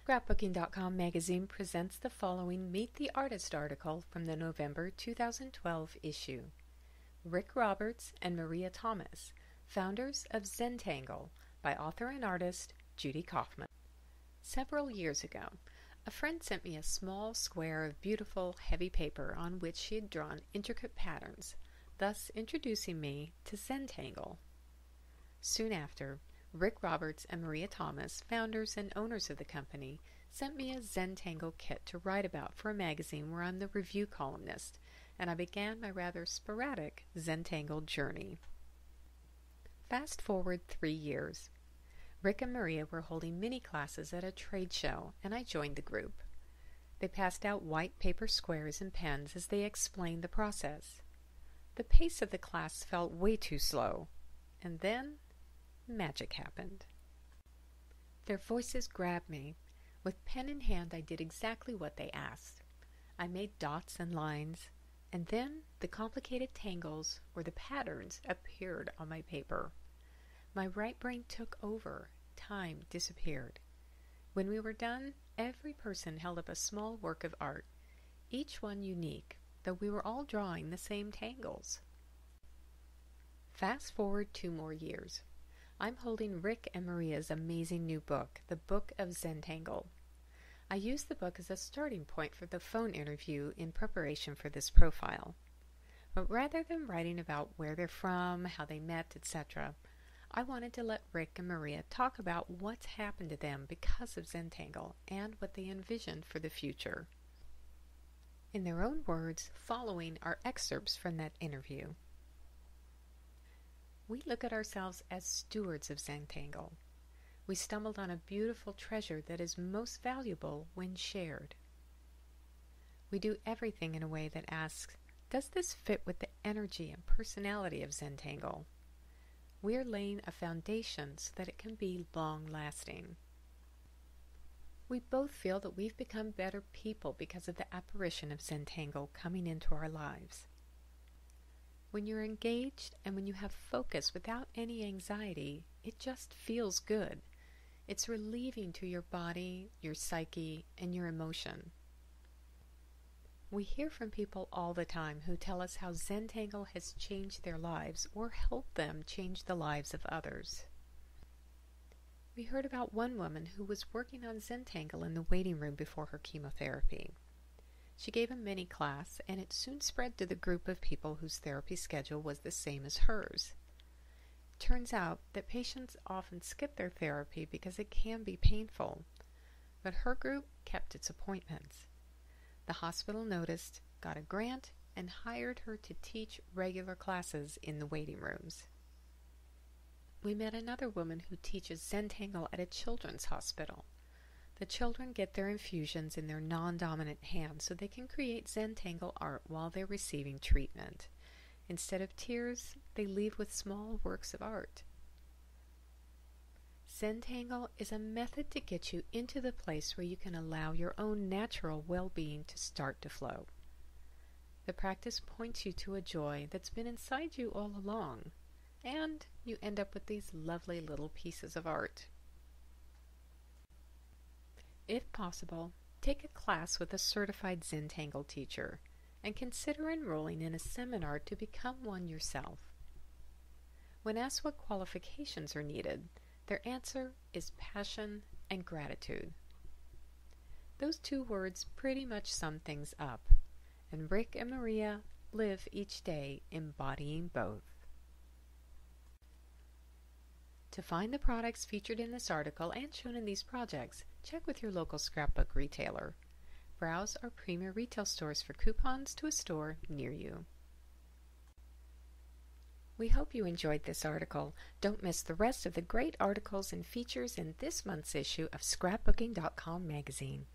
Scrapbooking.com magazine presents the following Meet the Artist article from the November 2012 issue. Rick Roberts and Maria Thomas, founders of Zentangle, by author and artist Judy Kaufman. Several years ago, a friend sent me a small square of beautiful, heavy paper on which she had drawn intricate patterns, thus introducing me to Zentangle. Soon after, Rick Roberts and Maria Thomas, founders and owners of the company, sent me a Zentangle kit to write about for a magazine where I'm the review columnist, and I began my rather sporadic Zentangle journey. Fast forward 3 years. Rick and Maria were holding mini classes at a trade show, and I joined the group. They passed out white paper squares and pens as they explained the process. The pace of the class felt way too slow, and then magic happened. Their voices grabbed me. With pen in hand, I did exactly what they asked. I made dots and lines, and then the complicated tangles or the patterns appeared on my paper. My right brain took over. Time disappeared. When we were done, every person held up a small work of art, each one unique, though we were all drawing the same tangles. Fast forward 2 more years. I'm holding Rick and Maria's amazing new book, The Book of Zentangle. I used the book as a starting point for the phone interview in preparation for this profile. But rather than writing about where they're from, how they met, etc., I wanted to let Rick and Maria talk about what's happened to them because of Zentangle and what they envisioned for the future. In their own words, following are excerpts from that interview. We look at ourselves as stewards of Zentangle. We stumbled on a beautiful treasure that is most valuable when shared. We do everything in a way that asks, does this fit with the energy and personality of Zentangle? We are laying a foundation so that it can be long-lasting. We both feel that we've become better people because of the apparition of Zentangle coming into our lives. When you're engaged and when you have focus without any anxiety, it just feels good. It's relieving to your body, your psyche, and your emotion. We hear from people all the time who tell us how Zentangle has changed their lives or helped them change the lives of others. We heard about one woman who was working on Zentangle in the waiting room before her chemotherapy. She gave a mini class, and it soon spread to the group of people whose therapy schedule was the same as hers. It turns out that patients often skip their therapy because it can be painful, but her group kept its appointments. The hospital noticed, got a grant, and hired her to teach regular classes in the waiting rooms. We met another woman who teaches Zentangle at a children's hospital. The children get their infusions in their non-dominant hand so they can create Zentangle art while they're receiving treatment. Instead of tears, they leave with small works of art. Zentangle is a method to get you into the place where you can allow your own natural well-being to start to flow. The practice points you to a joy that's been inside you all along, and you end up with these lovely little pieces of art. If possible, take a class with a certified Zentangle teacher and consider enrolling in a seminar to become one yourself. When asked what qualifications are needed, their answer is passion and gratitude. Those 2 words pretty much sum things up, and Rick and Maria live each day embodying both. To find the products featured in this article and shown in these projects, check with your local scrapbook retailer. Browse our premier retail stores for coupons to a store near you. We hope you enjoyed this article. Don't miss the rest of the great articles and features in this month's issue of Scrapbooking.com magazine.